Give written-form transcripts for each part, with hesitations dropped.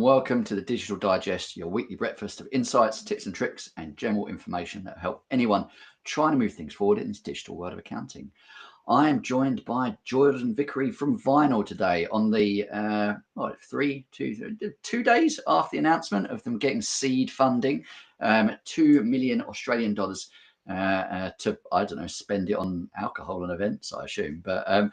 welcome to the Digital Digest, your weekly breakfast of insights, tips and tricks, and general information that help anyone trying to move things forward in this digital world of accounting. I am joined by Jordan Vickery from Vinyl today on the 2 days after the announcement of them getting seed funding, 2 million Australian dollars to, I don't know, spend it on alcohol and events, I assume. But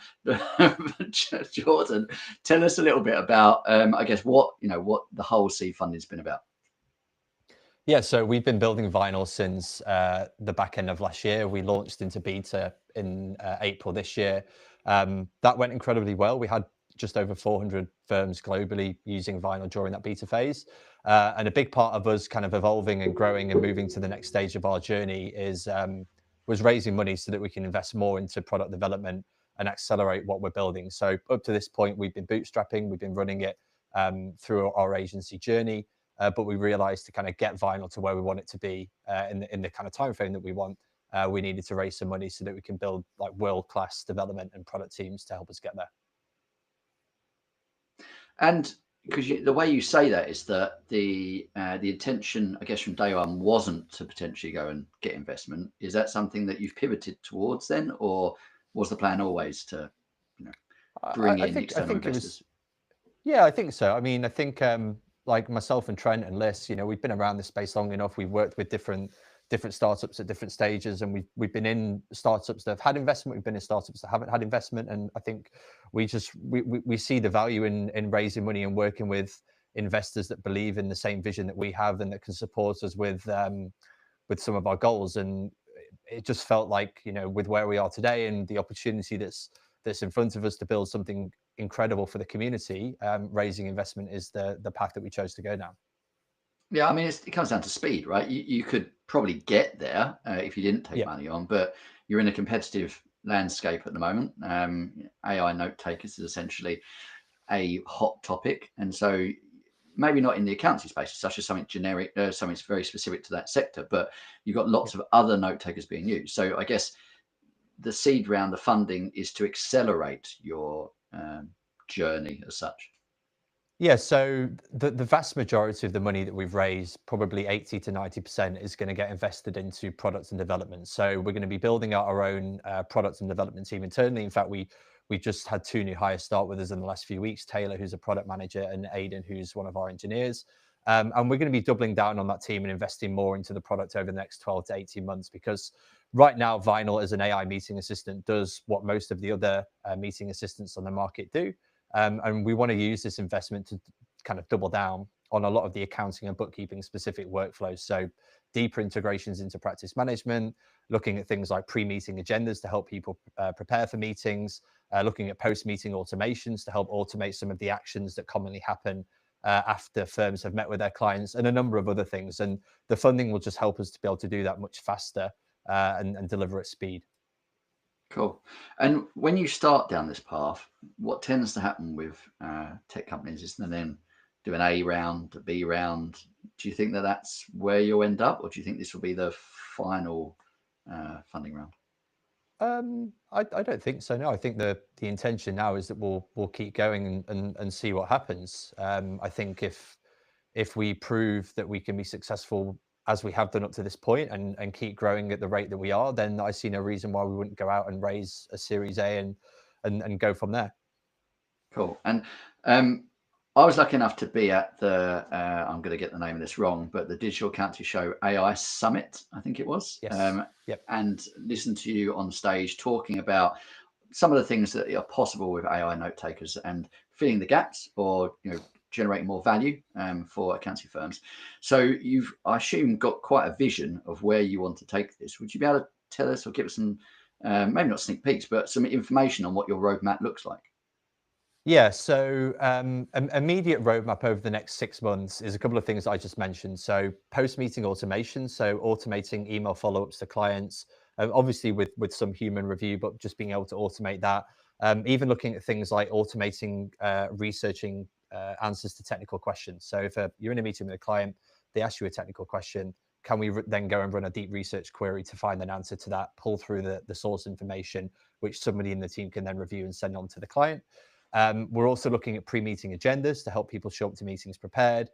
Jordan, tell us a little bit about, I guess, what the whole seed funding has been about. Yeah, so we've been building Vinyl since the back end of last year. We launched into beta in April this year. That went incredibly well. We had just over 400 firms globally using Vinyl during that beta phase. And a big part of us kind of evolving and growing and moving to the next stage of our journey was raising money so that we can invest more into product development and accelerate what we're building. So up to this point, we've been bootstrapping, we've been running it through our agency journey. But we realized to kind of get Vinyl to where we want it to be in the kind of time frame that we want, we needed to raise some money so that we can build like world-class development and product teams to help us get there. And because the way you say that is that the intention, I guess, from day one wasn't to potentially go and get investment. Is that something that you've pivoted towards then, or was the plan always to, you know, bring I in think external it investors? was. Yeah, I think so. I mean, I think like myself and Trent and Liz, we've been around this space long enough. We've worked with different startups at different stages, and we've been in startups that have had investment. We've been in startups that haven't had investment, and I think we see the value in raising money and working with investors that believe in the same vision that we have and that can support us with some of our goals. And it just felt like, with where we are today and the opportunity that's in front of us to build something incredible for the community, raising investment is the path that we chose to go down. Yeah, I mean, it comes down to speed, right? You could probably get there if you didn't take Yeah. money on, but you're in a competitive landscape at the moment. AI note takers is essentially a hot topic, and so maybe not in the accounting space, such as something generic, something that's very specific to that sector, but you've got Yeah. lots of other note takers being used. So I guess the seed round, the funding, is to accelerate your journey as such. Yeah, so the vast majority of the money that we've raised, probably 80 to 90%, is going to get invested into products and development. So we're going to be building out our own product and development team internally. In fact, we just had two new hires start with us in the last few weeks, Taylor, who's a product manager, and Aidan, who's one of our engineers. And we're going to be doubling down on that team and investing more into the product over the next 12 to 18 months, because right now, Vinyl as an AI meeting assistant does what most of the other meeting assistants on the market do. And we want to use this investment to kind of double down on a lot of the accounting and bookkeeping specific workflows. So deeper integrations into practice management, looking at things like pre-meeting agendas to help people prepare for meetings, looking at post-meeting automations to help automate some of the actions that commonly happen after firms have met with their clients, and a number of other things. And the funding will just help us to be able to do that much faster and deliver at speed. Cool. And when you start down this path, what tends to happen with tech companies is they then do an A round, a B round. Do you think that that's where you'll end up, or do you think this will be the final funding round? I don't think so. No, I think the intention now is that we'll keep going and see what happens. I think if we prove that we can be successful as we have done up to this point and keep growing at the rate that we are, then I see no reason why we wouldn't go out and raise a Series A and go from there. Cool. And I was lucky enough to be at the, I'm going to get the name of this wrong, but the Digital Accounting Show AI Summit, I think it was, Yes. Yep. and listen to you on stage talking about some of the things that are possible with AI note takers and filling the gaps, or generating more value for accounting firms. So you've, I assume, got quite a vision of where you want to take this. Would you be able to tell us, or give us some, maybe not sneak peeks, but some information on what your roadmap looks like? Yeah, so an immediate roadmap over the next 6 months is a couple of things I just mentioned. So post-meeting automation, so automating email follow-ups to clients, obviously with some human review, but just being able to automate that. Even looking at things like automating researching answers to technical questions. So if you're in a meeting with a client, they ask you a technical question, can we then go and run a deep research query to find an answer to that, pull through the source information, which somebody in the team can then review and send on to the client. We're also looking at pre-meeting agendas to help people show up to meetings prepared.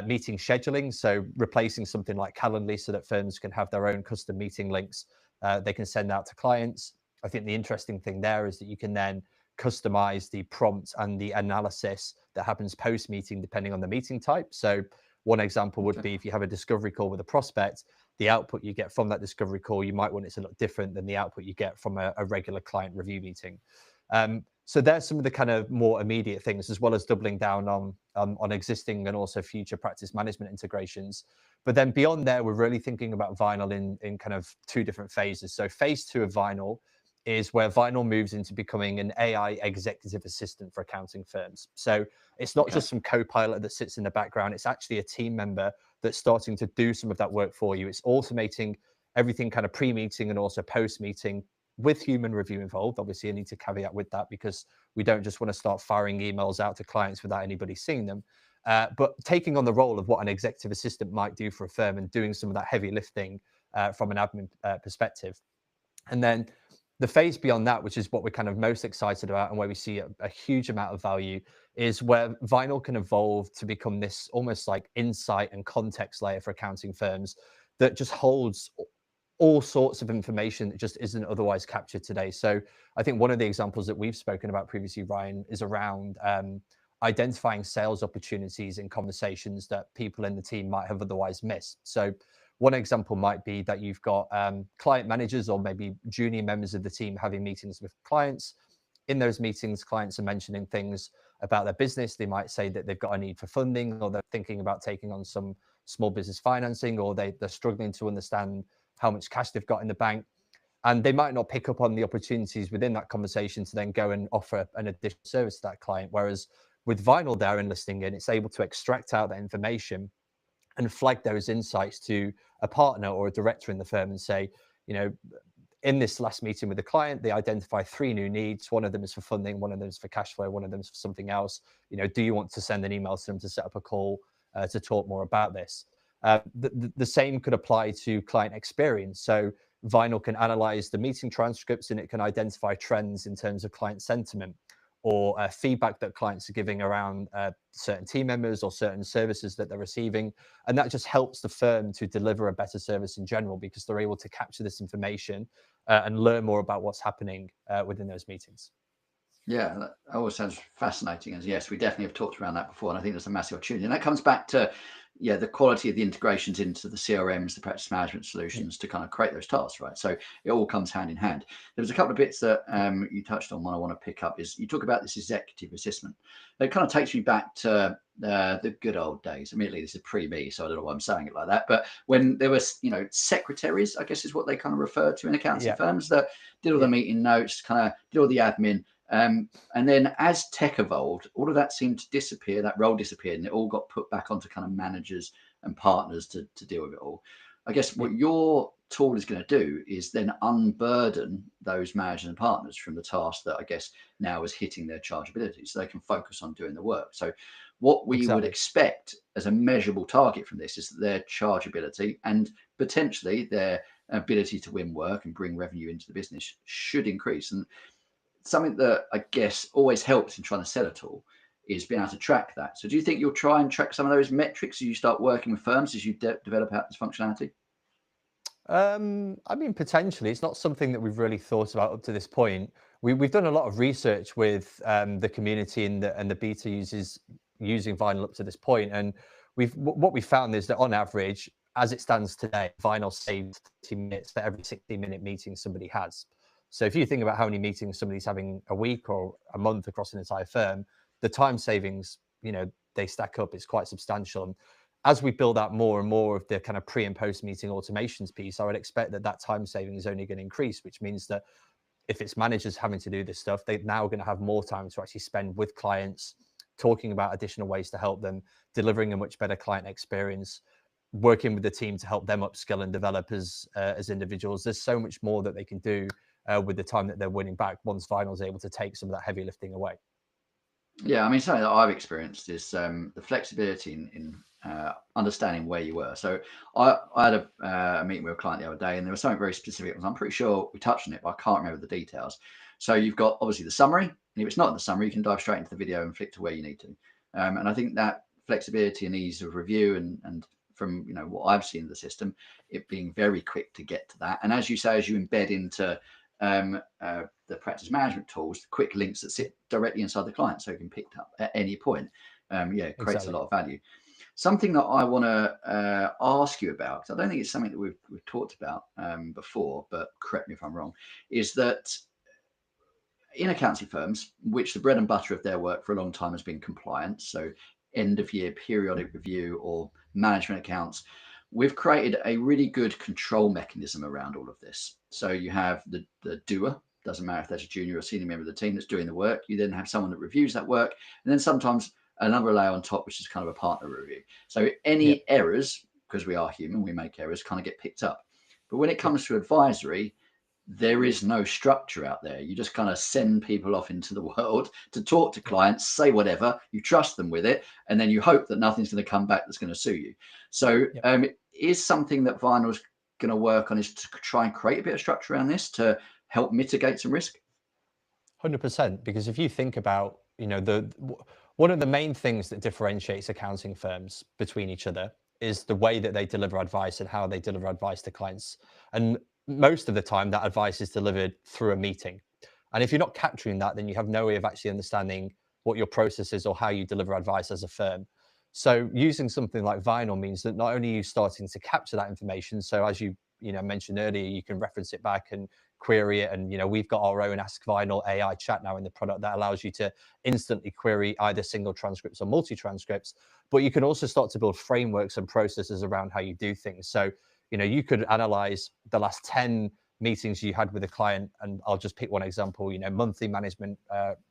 Meeting scheduling, so replacing something like Calendly so that firms can have their own custom meeting links they can send out to clients. I think the interesting thing there is that you can then customize the prompt and the analysis that happens post-meeting depending on the meeting type. So one example would be if you have a discovery call with a prospect, the output you get from that discovery call, you might want it to look different than the output you get from a regular client review meeting. So there's some of the kind of more immediate things, as well as doubling down on existing and also future practice management integrations. But then beyond there, we're really thinking about Vinyl in kind of two different phases. So phase 2 of Vinyl is where Vinyl moves into becoming an AI executive assistant for accounting firms. So it's not just some co-pilot that sits in the background. It's actually a team member that's starting to do some of that work for you. It's automating everything kind of pre-meeting and also post-meeting with human review involved. Obviously, I need to caveat with that because we don't just want to start firing emails out to clients without anybody seeing them. But taking on the role of what an executive assistant might do for a firm and doing some of that heavy lifting from an admin perspective. And then the phase beyond that, which is what we're kind of most excited about and where we see a huge amount of value, is where Vinyl can evolve to become this almost like insight and context layer for accounting firms that just holds all sorts of information that just isn't otherwise captured today. So I think one of the examples that we've spoken about previously, Ryan, is around identifying sales opportunities in conversations that people in the team might have otherwise missed. So one example might be that you've got client managers or maybe junior members of the team having meetings with clients. In those meetings, clients are mentioning things about their business. They might say that they've got a need for funding, or they're thinking about taking on some small business financing, or they're struggling to understand how much cash they've got in the bank. And they might not pick up on the opportunities within that conversation to then go and offer an additional service to that client. Whereas with Vinyl there and listening in, it's able to extract out that information and flag those insights to a partner or a director in the firm and say, you know, in this last meeting with the client, they identify 3 new needs. One of them is for funding, one of them is for cash flow, one of them is for something else. You know, do you want to send an email to them to set up a call to talk more about this? The same could apply to client experience. So Vinyl can analyze the meeting transcripts and it can identify trends in terms of client sentiment or feedback that clients are giving around certain team members or certain services that they're receiving. And that just helps the firm to deliver a better service in general because they're able to capture this information and learn more about what's happening within those meetings. Yeah, that always sounds fascinating. And yes, we definitely have talked around that before. And I think there's a massive opportunity. And that comes back to, the quality of the integrations into the CRMs, the practice management solutions to kind of create those tasks, right? So it all comes hand in hand. There was a couple of bits that you touched on. One I want to pick up is you talk about this executive assessment. It kind of takes me back to the good old days. Admittedly, this is pre-me, so I don't know why I'm saying it like that. But when there was, secretaries, I guess is what they kind of refer to in accounting firms that did all the meeting notes, kind of did all the admin. And then as tech evolved, all of that seemed to disappear. That role disappeared, and it all got put back onto kind of managers and partners to deal with it all. I guess what your tool is going to do is then unburden those managers and partners from the task that I guess now is hitting their chargeability, so they can focus on doing the work. So what we would expect as a measurable target from this is that their chargeability and potentially their ability to win work and bring revenue into the business should increase. And something that I guess always helps in trying to sell a tool is being able to track that. So do you think you'll try and track some of those metrics as you start working with firms, as you develop out this functionality? I mean, potentially. It's not something that we've really thought about up to this point. We've done a lot of research with the community and the beta users using Vinyl up to this point, and what we found is that on average, as it stands today, Vinyl saves 30 minutes for every 60-minute meeting somebody has. So if you think about how many meetings somebody's having a week or a month across an entire firm, the time savings, they stack up. It's quite substantial. And as we build out more and more of the kind of pre and post meeting automations piece, I would expect that time saving is only going to increase, which means that if it's managers having to do this stuff, they're now going to have more time to actually spend with clients, talking about additional ways to help them, delivering a much better client experience, working with the team to help them upskill and develop as individuals. There's so much more that they can do with the time that they're winning back once Vinyl is able to take some of that heavy lifting away. Yeah, I mean, something that I've experienced is the flexibility in understanding where you were. So I had a meeting with a client the other day, and there was something very specific. I'm pretty sure we touched on it, but I can't remember the details. So you've got obviously the summary, And if it's not in the summary, you can dive straight into the video and flick to where you need to. And I think that flexibility and ease of review and from what I've seen of the system, it being very quick to get to that. And as you say, as you embed into the practice management tools, quick links that sit directly inside the client, so it can be picked up at any point. It creates a lot of value. Something that I want to ask you about, because I don't think it's something that we've talked about before, but correct me if I'm wrong, is that in accountancy firms, which the bread and butter of their work for a long time has been compliance, so end of year periodic review or management accounts, we've created a really good control mechanism around all of this. So you have the doer, doesn't matter if that's a junior or senior member of the team that's doing the work. You then have someone that reviews that work, and then sometimes another layer on top, which is kind of a partner review. So any errors, because we are human, we make errors, kind of get picked up. But when it comes to advisory, there is no structure out there. You just kind of send people off into the world to talk to clients, say whatever, you trust them with it, and then you hope that nothing's going to come back that's going to sue you. So is something that Vinyl's going to work on is to try and create a bit of structure around this to help mitigate some risk? 100%, because if you think about, one of the main things that differentiates accounting firms between each other is the way that they deliver advice and how they deliver advice to clients. And most of the time that advice is delivered through a meeting. And if you're not capturing that, then you have no way of actually understanding what your process is or how you deliver advice as a firm. So using something like Vinyl means that not only are you starting to capture that information, so as you mentioned earlier, you can reference it back and query it. And we've got our own Ask Vinyl AI chat now in the product that allows you to instantly query either single transcripts or multi-transcripts. But you can also start to build frameworks and processes around how you do things. So you could analyze the last 10 meetings you had with a client, and I'll just pick one example, monthly management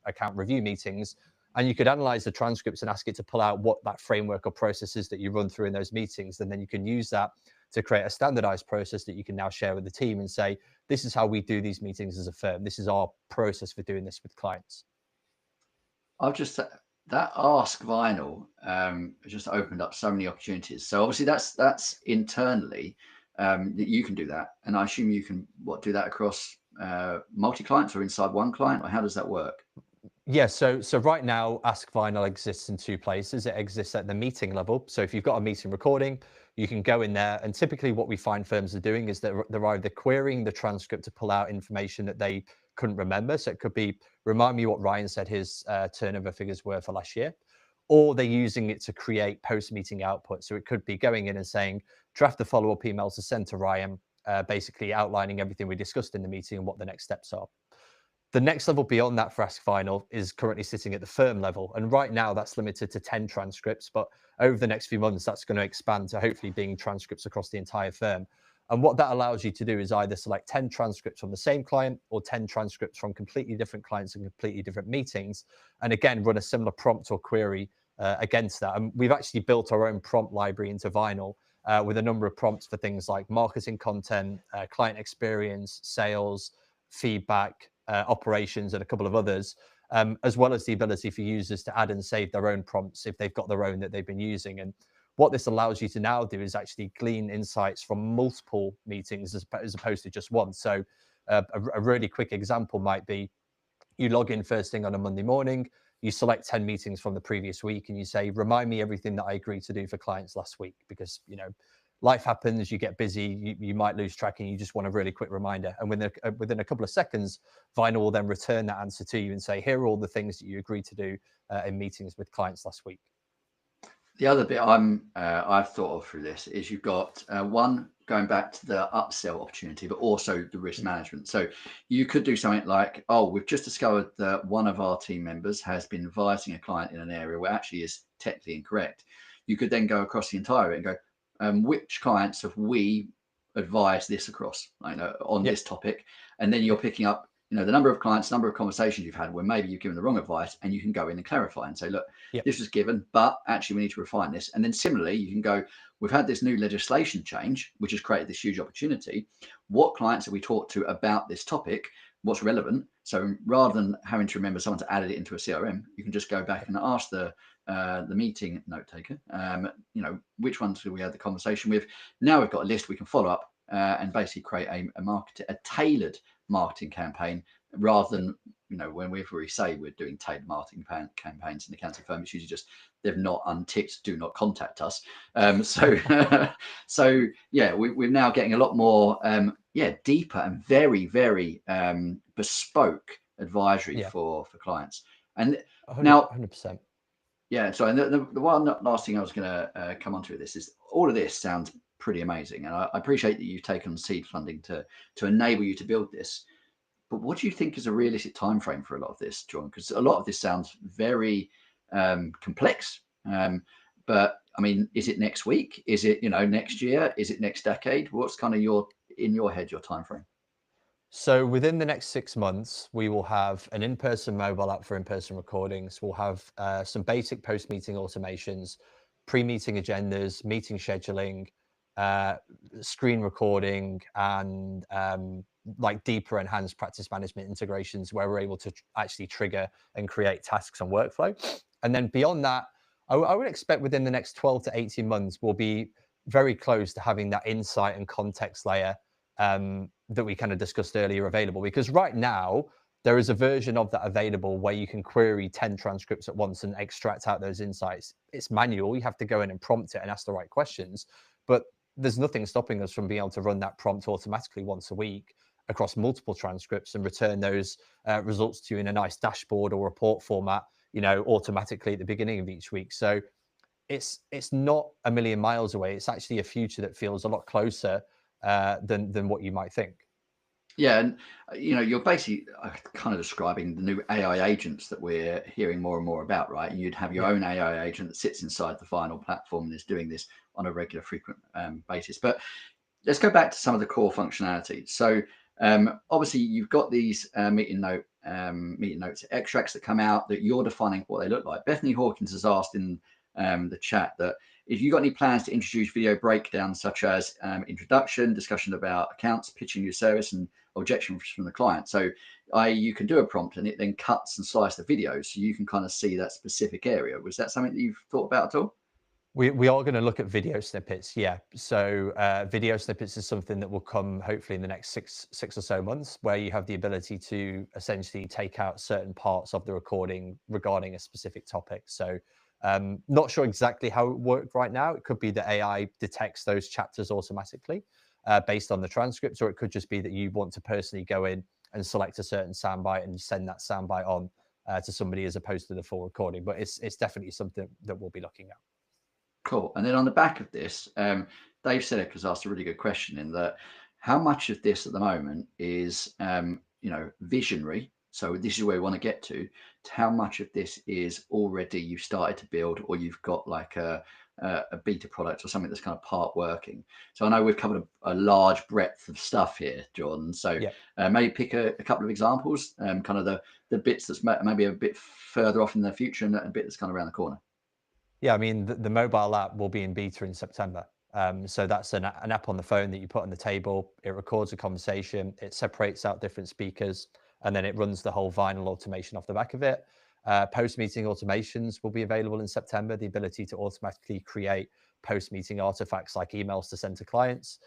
account review meetings, and you could analyze the transcripts and ask it to pull out what that framework or process is that you run through in those meetings. And then you can use that to create a standardized process that you can now share with the team and say, this is how we do these meetings as a firm. This is our process for doing this with clients. I've just that Ask Vinyl just opened up so many opportunities. So obviously that's internally that you can do that, and I assume you can do that across multi-clients or inside one client, or how does that work? Yeah, so right now, Ask Vinyl exists in two places. It exists at the meeting level. So if you've got a meeting recording, you can go in there, and typically what we find firms are doing is that they're either querying the transcript to pull out information that they couldn't remember. So it could be, remind me what Ryan said his turnover figures were for last year, or they're using it to create post-meeting output. So it could be going in and saying, draft the follow-up emails to send to Ryan, basically outlining everything we discussed in the meeting and what the next steps are. The next level beyond that for Ask Vinyl is currently sitting at the firm level. And right now that's limited to 10 transcripts, but over the next few months, that's going to expand to hopefully being transcripts across the entire firm. And what that allows you to do is either select 10 transcripts from the same client or 10 transcripts from completely different clients and completely different meetings. And again, run a similar prompt or query against that. And we've actually built our own prompt library into Vinyl with a number of prompts for things like marketing content, client experience, sales, feedback, operations, and a couple of others, as well as the ability for users to add and save their own prompts if they've got their own that they've been using. And what this allows you to now do is actually glean insights from multiple meetings as opposed to just one. So a really quick example might be you log in first thing on a Monday morning, you select 10 meetings from the previous week, and you say, remind me everything that I agreed to do for clients last week, because life happens, you get busy, you might lose track, and you just want a really quick reminder. And within a couple of seconds, Vinyl will then return that answer to you and say, here are all the things that you agreed to do in meetings with clients last week. The other bit I've thought of through this is you've got one going back to the upsell opportunity, but also the risk management. So you could do something like, oh, we've just discovered that one of our team members has been advising a client in an area where actually is technically incorrect. You could then go across the entire and go, which clients have we advised this across, on this topic? And then you're picking up, the number of clients, number of conversations you've had where maybe you've given the wrong advice, and you can go in and clarify and say, look, this was given, but actually we need to refine this. And then similarly, you can go, we've had this new legislation change, which has created this huge opportunity. What clients have we talked to about this topic? What's relevant? So rather than having to remember someone to add it into a CRM, you can just go back and ask the meeting note taker, which ones did we have the conversation with? Now we've got a list we can follow up and basically create a tailored marketing campaign rather than you know, whenever we say we're doing tailored marketing campaigns in the accounting firm, it's usually just they've not unticked do not contact us. So so yeah, we're now getting a lot more deeper and very, very bespoke advisory for clients. And 100, now 100%. yeah, so and the one last thing I was going to come on to this is all of this sounds pretty amazing, and I appreciate that you've taken seed funding to enable you to build this. But what do you think is a realistic time frame for a lot of this, John? Because a lot of this sounds very complex. But I mean, is it next week? Is it next year? Is it next decade? What's kind of in your head your time frame? So within the next 6 months, we will have an in-person mobile app for in-person recordings. We'll have some basic post-meeting automations, pre-meeting agendas, meeting scheduling, screen recording, and like deeper enhanced practice management integrations where we're able to actually trigger and create tasks and workflow. And then beyond that, I would expect within the next 12 to 18 months, we'll be very close to having that insight and context layer that we kind of discussed earlier available. Because right now, there is a version of that available where you can query 10 transcripts at once and extract out those insights. It's manual. You have to go in and prompt it and ask the right questions. But there's nothing stopping us from being able to run that prompt automatically once a week across multiple transcripts and return those results to you in a nice dashboard or report format, automatically at the beginning of each week. So it's not a million miles away. It's actually a future that feels a lot closer than what you might think. Yeah, and you're basically kind of describing the new AI agents that we're hearing more and more about, right? And you'd have your own AI agent that sits inside the final platform and is doing this on a regular, frequent basis. But let's go back to some of the core functionality. So obviously, you've got these meeting notes extracts that come out that you're defining what they look like. Bethany Hawkins has asked in the chat that if you've got any plans to introduce video breakdowns such as introduction, discussion about accounts, pitching your service, and objections from the client. So you can do a prompt and it then cuts and slices the video so you can kind of see that specific area. Was that something that you've thought about at all? We are going to look at video snippets, yeah. So video snippets is something that will come hopefully in the next six or so months, where you have the ability to essentially take out certain parts of the recording regarding a specific topic. So not sure exactly how it worked right now. It could be that AI detects those chapters automatically based on the transcripts, or it could just be that you want to personally go in and select a certain soundbite and send that soundbite on to somebody as opposed to the full recording. But it's definitely something that we'll be looking at. Cool. And then on the back of this, Dave Sinek has asked a really good question in that how much of this at the moment is, visionary. So this is where we want to get to how much of this is already you've started to build or you've got like a beta product or something that's kind of part working. So I know we've covered a large breadth of stuff here, John. So maybe pick a couple of examples, kind of the bits that's maybe a bit further off in the future and a bit that's kind of around the corner. Yeah, I mean, the mobile app will be in beta in September. So that's an app on the phone that you put on the table. It records a conversation, it separates out different speakers, and then it runs the whole Vinyl automation off the back of it. Post-meeting automations will be available in September, the ability to automatically create post-meeting artifacts like emails to send to clients.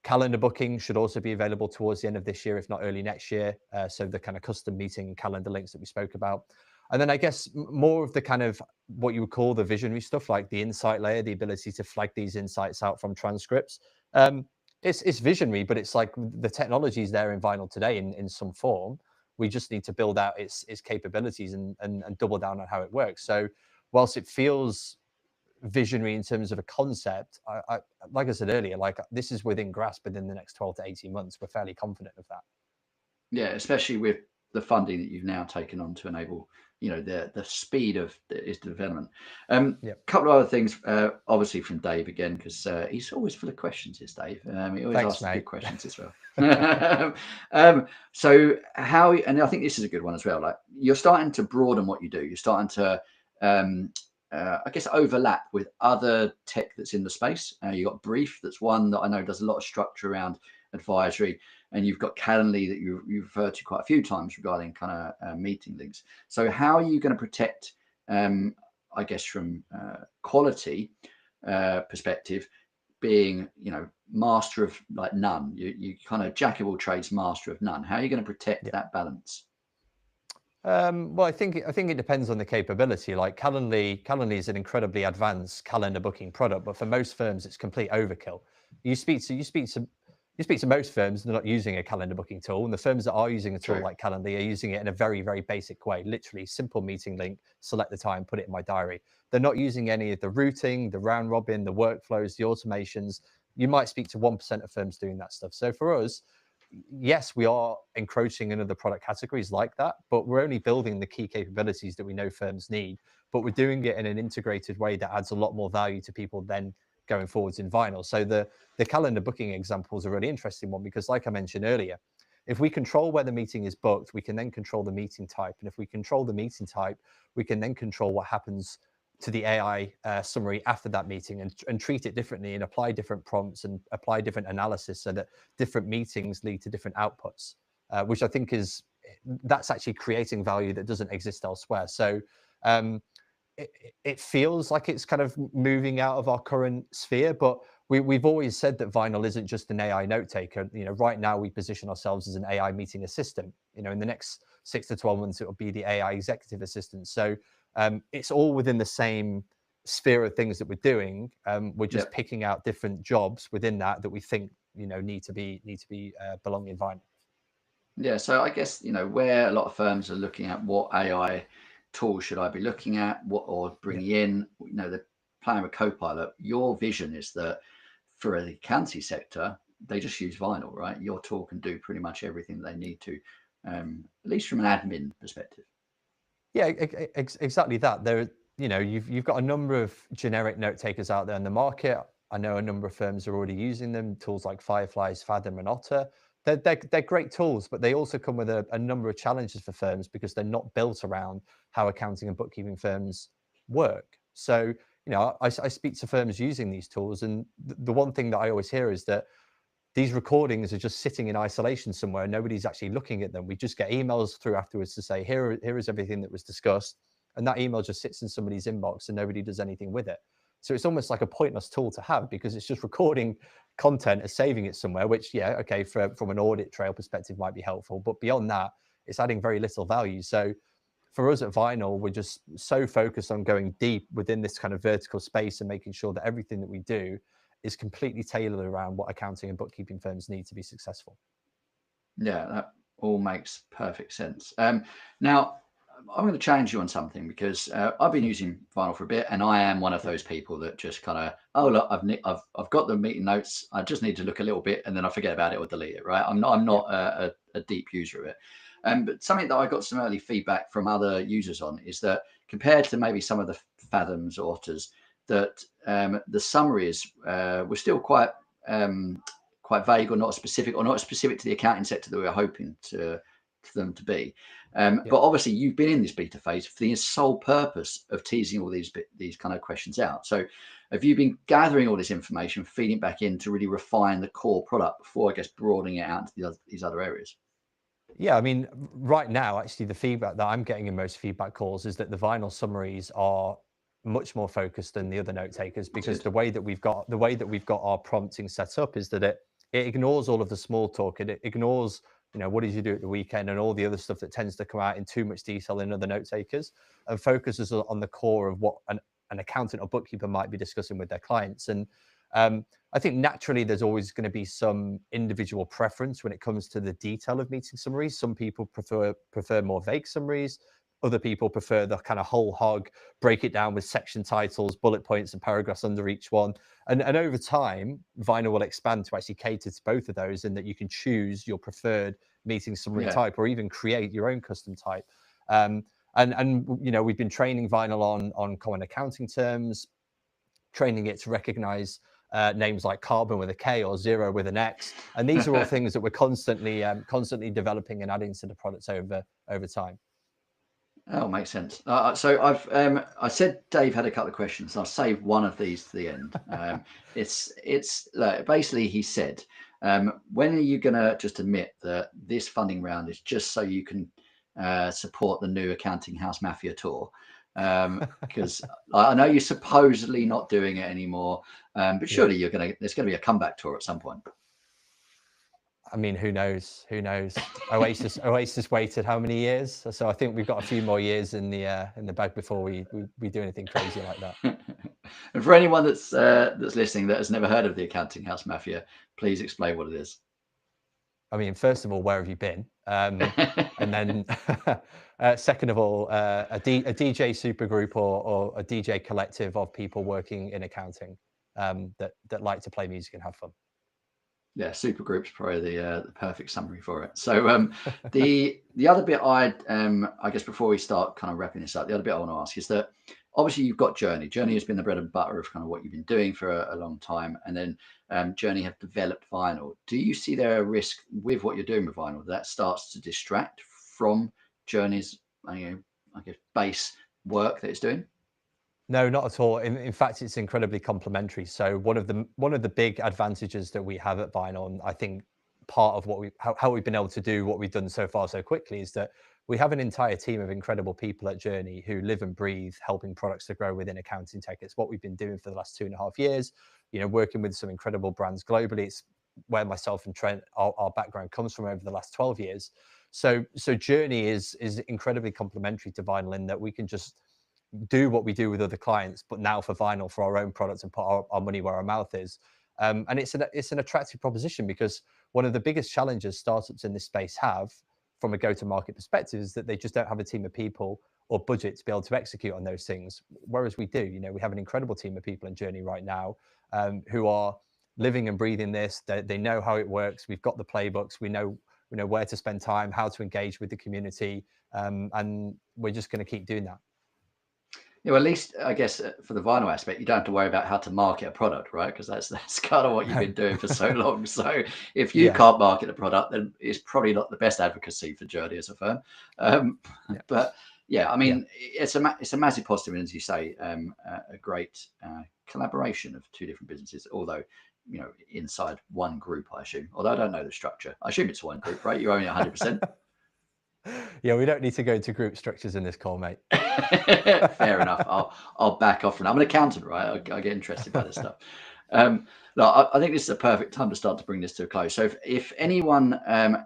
Calendar booking should also be available towards the end of this year, if not early next year. So the kind of custom meeting calendar links that we spoke about. And then I guess more of the kind of what you would call the visionary stuff, like the insight layer, the ability to flag these insights out from transcripts. It's visionary, but it's like the technology is there in Vinyl today in some form. We just need to build out its capabilities and double down on how it works. So whilst it feels visionary in terms of a concept, I like I said earlier, like this is within grasp within the next 12 to 18 months. We're fairly confident of that. Yeah, especially with the funding that you've now taken on to enable, the speed of its development. Couple of other things, obviously from Dave again, because he's always full of questions. Is Dave? He always asks good questions as well. So how, and I think this is a good one as well. Like you're starting to broaden what you do. You're starting to, I guess, overlap with other tech that's in the space. You've got Brief, that's one that I know does a lot of structure around advisory. And you've got Calendly that you referred to quite a few times regarding kind of meeting links. So how are you going to protect, I guess, from quality perspective, being, master of like none, you kind of jack of all trades, master of none. How are you going to protect that balance? Well, I think it depends on the capability. Like Calendly is an incredibly advanced calendar booking product, but for most firms, it's complete overkill. You speak to most firms, they're not using a calendar booking tool, and the firms that are using a tool True. like Calendly are using it in a very, very basic way. Literally, simple meeting link, select the time, put it in my diary. They're not using any of the routing, the round robin, the workflows, the automations. You might speak to 1% of firms doing that stuff. So for us, yes, we are encroaching in other product categories like that, but we're only building the key capabilities that we know firms need. But we're doing it in an integrated way that adds a lot more value to people then going forwards in Vinyl. So the calendar booking example is a really interesting one because, like I mentioned earlier, if we control where the meeting is booked, we can then control the meeting type. And if we control the meeting type, we can then control what happens to the AI summary after that meeting and treat it differently and apply different prompts and apply different analysis so that different meetings lead to different outputs, which I think that's actually creating value that doesn't exist elsewhere. So um, it feels like it's kind of moving out of our current sphere, but we've always said that Vinyl isn't just an AI note taker. Right now we position ourselves as an AI meeting assistant. In the next 6 to 12 months, it will be the AI executive assistant. So it's all within the same sphere of things that we're doing. We're just Yep. picking out different jobs within that we think need to be belong in Vinyl. Yeah, so I guess where a lot of firms are looking at what AI tools should I be looking at, what or Yeah. bringing in, they're playing with Copilot. Your vision is that for the accountancy sector, they just use Vinyl, right? Your tool can do pretty much everything they need to, at least from an admin perspective. Yeah, exactly that. You've got a number of generic note takers out there in the market. I know a number of firms are already using them. Tools like Fireflies, Fathom, and Otter. They're great tools, but they also come with a number of challenges for firms because they're not built around how accounting and bookkeeping firms work. So, I speak to firms using these tools, and the one thing that I always hear is that these recordings are just sitting in isolation somewhere. Nobody's actually looking at them. We just get emails through afterwards to say, here is everything that was discussed. And that email just sits in somebody's inbox and nobody does anything with it. So it's almost like a pointless tool to have because it's just recording content and saving it somewhere, which, yeah, okay, from an audit trail perspective might be helpful. But beyond that, it's adding very little value. So for us at Vinyl, we're just so focused on going deep within this kind of vertical space and making sure that everything that we do is completely tailored around what accounting and bookkeeping firms need to be successful. Yeah, that all makes perfect sense. Now, I'm going to challenge you on something because I've been using Vinyl for a bit, and I am one of Yeah. those people that just kind of, oh look, I've got the meeting notes. I just need to look a little bit, and then I forget about it or delete it. Right? I'm Yeah. not a deep user of it. But something that I got some early feedback from other users on is that compared to maybe some of the Fathoms or Otters, that the summaries were still quite vague or not specific to the accounting sector that we were hoping to them to be. Yeah. But obviously, you've been in this beta phase for the sole purpose of teasing all these kind of questions out. So, have you been gathering all this information, feeding it back in to really refine the core product before, I guess, broadening it out into these other areas? Yeah, I mean, right now, actually, the feedback that I'm getting in most feedback calls is that the Vinyl summaries are much more focused than the other note takers That's because good. the way that we've got our prompting set up is that it ignores all of the small talk and it ignores, what did you do at the weekend and all the other stuff that tends to come out in too much detail in other note takers, and focuses on the core of what an accountant or bookkeeper might be discussing with their clients. And I think naturally there's always going to be some individual preference when it comes to the detail of meeting summaries. Some people prefer more vague summaries. Other people prefer the kind of whole hog, break it down with section titles, bullet points, and paragraphs under each one. And over time, Vinyl will expand to actually cater to both of those, in that you can choose your preferred meeting summary Yeah. type, or even create your own custom type. And we've been training Vinyl on common accounting terms, training it to recognize names like carbon with a K or zero with an X. And these are all things that we're constantly developing and adding to the products over time. Oh, makes sense. So I said Dave had a couple of questions. I'll save one of these to the end. It's basically he said, when are you going to just admit that this funding round is just so you can support the new Accounting House Mafia tour? Because I know you're supposedly not doing it anymore, but Yeah. surely there's going to be a comeback tour at some point. I mean, who knows? Who knows? Oasis waited how many years? So I think we've got a few more years in the bag before we do anything crazy like that. And for anyone that's listening that has never heard of the Accounting House Mafia, please explain what it is. I mean, first of all, where have you been? And then, second of all, a DJ supergroup or a DJ collective of people working in accounting that like to play music and have fun. Yeah, supergroup's probably the perfect summary for it. So the other bit I guess before we start kind of wrapping this up, the other bit I want to ask is that obviously you've got Journey. Journey has been the bread and butter of kind of what you've been doing for a long time, and then Journey have developed Vinyl. Do you see there a risk with what you're doing with Vinyl that starts to distract from Journey's I guess base work that it's doing? No, not at all. In fact, it's incredibly complementary. So one of the big advantages that we have at Vinyl, and I think part of what how we've been able to do what we've done so far so quickly, is that we have an entire team of incredible people at Journey who live and breathe helping products to grow within accounting tech. It's what we've been doing for the last 2.5 years. Working with some incredible brands globally. It's where myself and Trent, our background comes from over the last 12 years. So Journey is incredibly complementary to Vinyl in that we can just do what we do with other clients, but now for Vinyl, for our own products, and put our money where our mouth is. And it's an attractive proposition because one of the biggest challenges startups in this space have from a go-to-market perspective is that they just don't have a team of people or budget to be able to execute on those things. Whereas we do, we have an incredible team of people in Journey right now who are living and breathing this. They know how it works. We've got the playbooks. We know where to spend time, how to engage with the community, and we're just going to keep doing that. Yeah, well, at least I guess for the Vinyl aspect, you don't have to worry about how to market a product, right? Because that's kind of what you've been doing for so long. So if you can't market a product, then it's probably not the best advocacy for Journey as a firm. But yeah, I mean, it's a massive positive, and as you say, a great collaboration of two different businesses. Although inside one group, I assume. Although I don't know the structure, I assume it's one group, right? You own it 100%. Yeah, we don't need to go into group structures in this call, mate. Fair enough. I'll back off from that. I'm an accountant, right? I get interested by this stuff. No, I think this is a perfect time to start to bring this to a close. So if anyone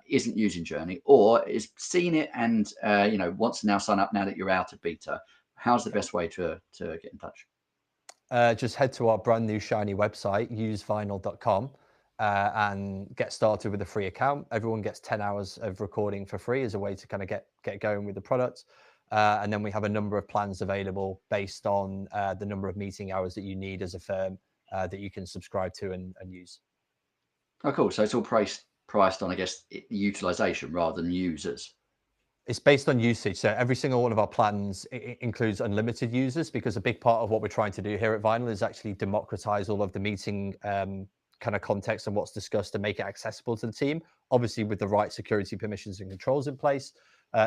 isn't using Journey or is seen it and wants to now sign up now that you're out of beta, how's the best way to get in touch? Just head to our brand new shiny website, usevinyl.com. And get started with a free account. Everyone gets 10 hours of recording for free as a way to kind of get going with the product. And then we have a number of plans available based on the number of meeting hours that you need as a firm that you can subscribe to and use. Oh, cool. So it's all priced on, I guess, utilization rather than users. It's based on usage. So every single one of our plans includes unlimited users because a big part of what we're trying to do here at Vinyl is actually democratize all of the meeting kind of context and what's discussed to make it accessible to the team, obviously with the right security permissions and controls in place.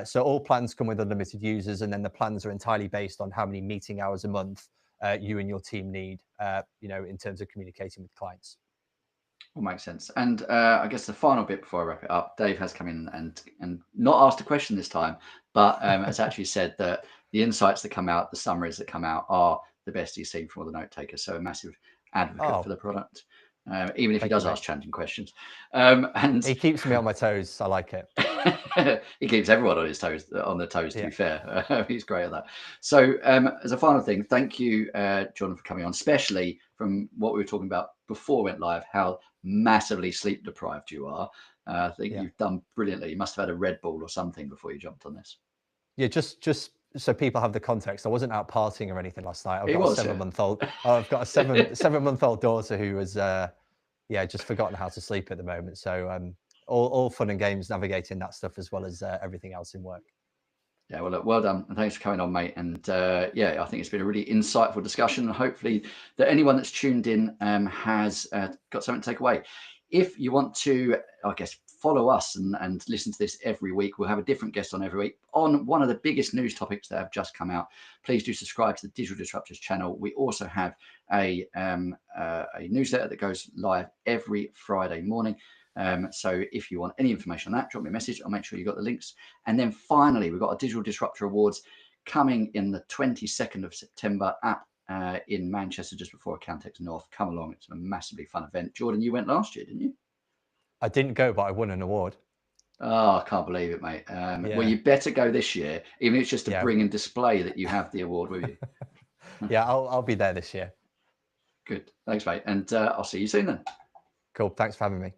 So all plans come with unlimited users, and then the plans are entirely based on how many meeting hours a month you and your team need, in terms of communicating with clients. All makes sense. And I guess the final bit before I wrap it up, Dave has come in and not asked a question this time, but has actually said that the insights that come out, the summaries that come out, are the best he's seen from all the note takers. So a massive advocate for the product. Even if he does ask challenging questions. And he keeps me on my toes. I like it. He keeps everyone on their toes, to be fair. He's great at that. So as a final thing, thank you, John, for coming on, especially from what we were talking about before we went live, how massively sleep deprived you are. I think you've done brilliantly. You must have had a Red Bull or something before you jumped on this. Yeah, just so people have the context, I wasn't out partying or anything last night. I've got a 7-month-old. I've got a 7-month-old daughter who was, just forgotten how to sleep at the moment. So all fun and games navigating that stuff as well as everything else in work. Yeah, well, look, well done, and thanks for coming on, mate. And I think it's been a really insightful discussion. And hopefully, that anyone that's tuned in has got something to take away. If you want to, I guess, follow us and listen to this every week, we'll have a different guest on every week on one of the biggest news topics that have just come out. Please do subscribe to the Digital Disruptors channel. We also have a newsletter that goes live every Friday morning. So if you want any information on that, drop me a message. I'll make sure you got the links. And then finally, we've got a Digital Disruptor Awards coming in the 22nd of September in Manchester, just before Accountex North. Come along. It's a massively fun event. Jordan, you went last year, didn't you? I didn't go, but I won an award. Oh, I can't believe it, mate. Well, Yeah, you better go this year, even if it's just to yeah, bring and display that you have the award with you. yeah. I'll be there this year. Good. Thanks, mate. And I'll see you soon then. Cool. Thanks for having me.